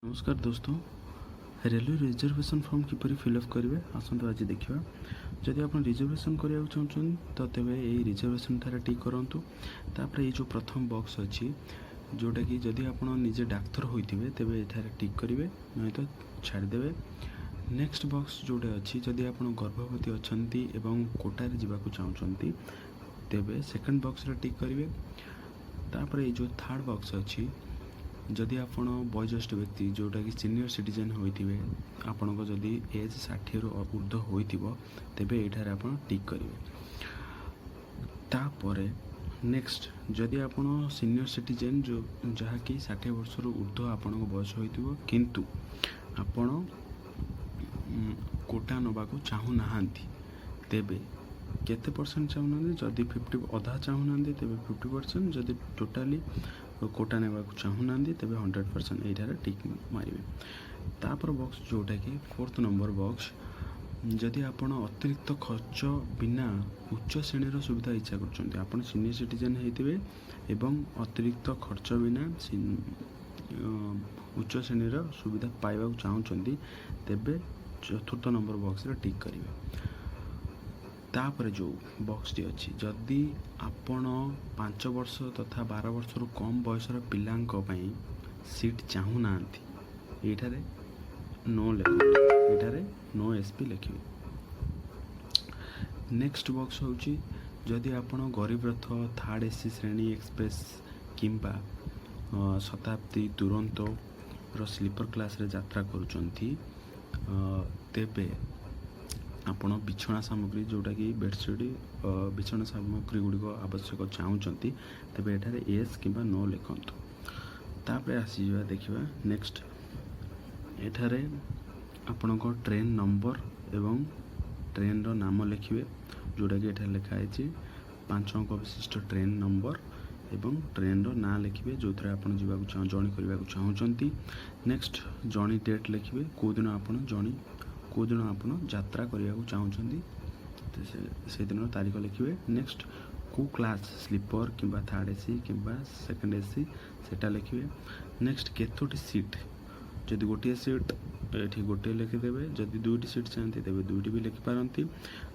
नमस्कार दोस्तों, railway reservation form किपरि fill up करेंगे आसतु आज देखा। जदि आप रिजर्वेशन करने चाहते तो तेज ये रिजर्वेशन ठार टिक करूँ। तापर ये जो प्रथम बॉक्स अच्छी जोटा कि जदि आप निजे डाक्तर होते तेज ये टिक करेंगे, नहीं तो छाड़देवे। नेक्स्ट बॉक्स जोटा अच्छी जदि आप गर्भवती अच्छा कोटार जावाक चाहते तेज सेकेंड बॉक्स टिक करेंगे। तापर ये जो थर्ड बॉक्स अच्छी जदि आप वयोज्येष्ठ व्यक्ति जोटा कि सीनियर सिटीजन होते आपण को जदि एज 60 रु ऊर्ध्व हो तेबे एठार आप टिक करेंगे। तापर नेक्स्ट जदि आप सीनियर सिटीजन जो जहाँकि 60 वर्ष रु ऊर्ध्व आपण बयस हो किंतु आपण कोटा नवाक चाहूना तेबे केते परसेंट चाहूना, जदि 50 अधा चाहूना तेबे 50%, जदि टोटाली कोटा नेबा चाहूना तेबे 100% एठार टिक मारिबे। तापर बॉक्स जोटा कि फोर्थ नंबर बॉक्स जदि आपण अतिरिक्त खर्च बिना उच्च श्रेणी सुविधा इच्छा करछन्ते, आपण सीनियर सिटीजन हेतिबे एवं अतिरिक्त खर्च बिना उच्च श्रेणी सुविधा पाइबा चाहूछन्ती तेबे चतुर्थ नंबर बॉक्स रे टिक करिवे। तापर जो बॉक्स टी अच्छी जदि आपण 5 वर्ष तथा 12 वर्ष रु कम बयसर पिलांको पई सीट चाहूना एठारे नो लिखु, एठारे नो एसपी लिखिए। नेक्स्ट बॉक्स होची जदि आपण गरीब रथ थर्ड एसी श्रेणी एक्सप्रेस किंबा शताब्दी दुरंतो रो स्लीपर क्लास रे यात्रा करूचंती तेबे आपण बिछना सामग्री जोटा कि बेडसीट बिछना सामग्री गुड़िक आवश्यक चाहूँगी तेज एठारे एस कि नो लिखतु। तापर आसीजा देखा नेक्स्ट एठारे आपण ट्रेन नंबर एवं ट्रेन रो नाम लिखिए जोटा कि एठारे लिखाई 5 अंक विशिष्ट ट्रेन नंबर एवं ट्रेन रो ना लिखिए जो थे आप जर्नी करने चाहूँगी। नेक्स्ट जर्नी डेट लिखिए कौ दिन आप जर्नी कौ दिन आप यात्रा करने चाहूँगी से दिन तारीख लिखिए। नेक्स्ट कौ क्लास स्लीपर किंबा थर्ड एसी किंबा सेकंड एसी सेटा लिखिए। नेक्स्ट केतोटी सीट जदि गोटे सीट ये गोटे लिखिदेवे, जदि दुईटी सीट चाहते तेज दुईटी भी लिखिपारती।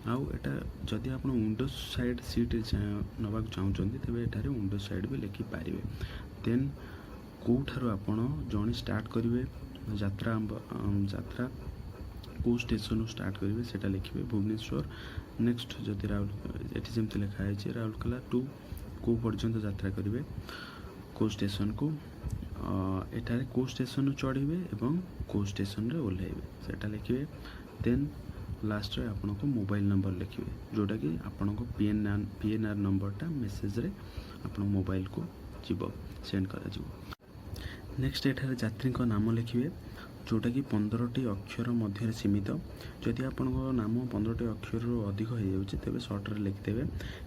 आउ एटा जदि आप विंडो साइड सीट नवाक चाहूँगी तेज एठारे विंडो साइड भी लिखिपारे। देन कौठार आप जर्नी स्टार्ट करेंगे यात्रा यात्रा कौ स्टेशन स्टार्ट करेंगे सेटा लिखिए भुवनेश्वर। नेक्स्ट जदि ये जमी लिखाई राउरकेला टू कौ पर्यंत यात्रा करेंगे कौ स्टेशन को एठारे कौ स्टेशन चढ़े एवं कौ स्टेशन रे ओह्लैबे सेटा लिखिए। देन लास्ट रे आपन को मोबाइल नंबर लिखिए जोटा कि आपन को पीएनआर नंबरटा मेसेज रे आपन मोबाइल को जीव सेंड करा जीव। नेक्स्ट एठारे यात्री को नाम लिखिए जोटा कि 15टी अक्षर मध्य सीमित। जदि आपण नाम 15टी अक्षर अधिक हो जाए तेज सर्ट रे लिखिदेवे,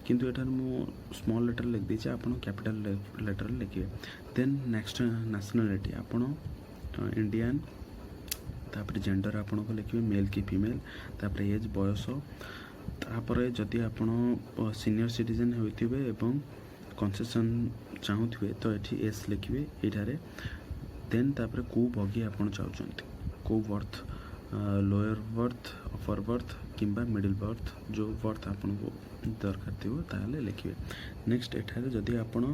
किंतु एठार मु स्मॉल लेटर लिख देछि आपण कैपिटल लेटर लिखिए। देन नेक्स्ट नेशनलिटी आपण इंडियन, तापर जेंडर आपण को लिखिए मेल कि फीमेल, तापर एज बयस, तापर जदि आपण सीनियर सिटीजन होइथिबे एवं कंसेशन चाहूथिबे तो एठी एस लिखिए एठारे। देन तापर कौ बगी आप चाहते कौ berth lower berth upper berth किंबा मिडिल बर्थ जो बर्थ आपन को दरकार थी ताहले लिखिए। नेक्स्ट एठारे जदि आपण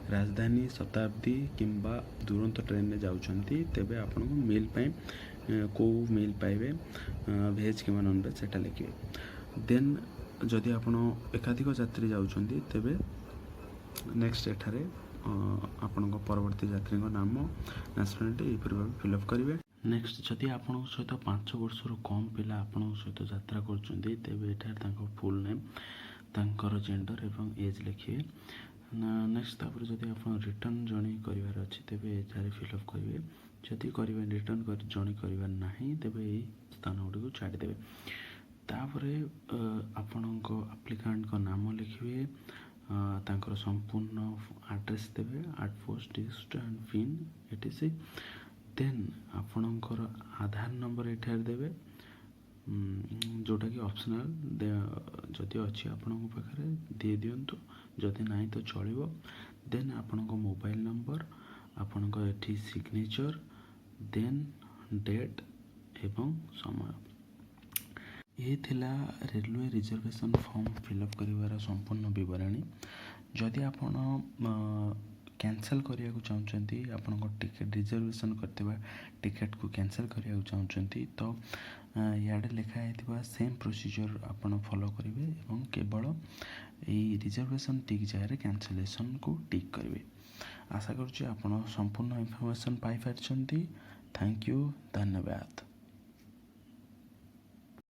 राजधानी शताब्दी किंबा दुरंतो ट्रेन में जाउछंती तेबे आपन को मील पाए कौ मील पाइबे भेज किंबा नॉन भेज सेटा लिखिए। देन जदि आपण एकाधिक यात्री जाउछंती तेबे नेक्स्ट एठारे आपण परवर्ती यात्री नाम नेशनलिटी यहपर फिलअप करेंगे। नेक्स्ट जदि आपण सहित 5 वर्ष कम पिला आपण सहित यात्रा करछंती तेबे एठार फुल नेम तांकर जेंडर एवं एज लिखिए। नेक्स्ट तापर जदि आपण रिटर्न जर्नी करिवार अछि तेबे एठारे फिलअप करेंगे। जदि करिवे रिटर्न जर्नी करिवार नाही तेबे एई स्थान गुडी को छाडी देबे। तापरे आपणक एप्लिकेंट को नाम लिखिए तांकर संपूर्ण एड्रेस देवे at post dist and pin etc. Then आपणकर आधार नंबर एठार देवे जोटा कि ऑप्शनल जदि अच्छी आपण पाखे दे दिंतु, जदि नहीं तो चलो। देन आपण मोबाइल नंबर आपण सिग्नेचर ଦେନ୍ ଡେଟ୍ ଏବଂ ସମୟ। ଏ ଥିଲା ରେଲୱେ ରିଜର୍ଭେସନ୍ ଫର୍ମ ଫିଲ୍ଅପ୍ କରିବାର ସମ୍ପୂର୍ଣ୍ଣ ବିବରଣୀ। ଯଦି ଆପଣ କ୍ୟାନସଲ୍ କରିବାକୁ ଚାହୁଁଛନ୍ତି, ଆପଣଙ୍କ ଟିକେଟ୍ ରିଜର୍ଭେସନ୍ କରିଥିବା ଟିକେଟ୍କୁ କ୍ୟାନସଲ୍ କରିବାକୁ ଚାହୁଁଛନ୍ତି, ତ ଇଆଡ଼େ ଲେଖା ହେଇଥିବା ସେମ୍ ପ୍ରୋସିଜର୍ ଆପଣ ଫଲୋ କରିବେ ଏବଂ କେବଳ ଏଇ ରିଜର୍ଭେସନ୍ ଟିକ୍ ଜାଗାରେ କ୍ୟାନସଲେସନ୍କୁ ଟିକ୍ କରିବେ। ଆଶା କରୁଛି ଆପଣ ସମ୍ପୂର୍ଣ୍ଣ ଇନଫର୍ମେସନ୍ ପାଇପାରିଛନ୍ତି। ଥ୍ୟାଙ୍କ ୟୁ, ଧନ୍ୟବାଦ।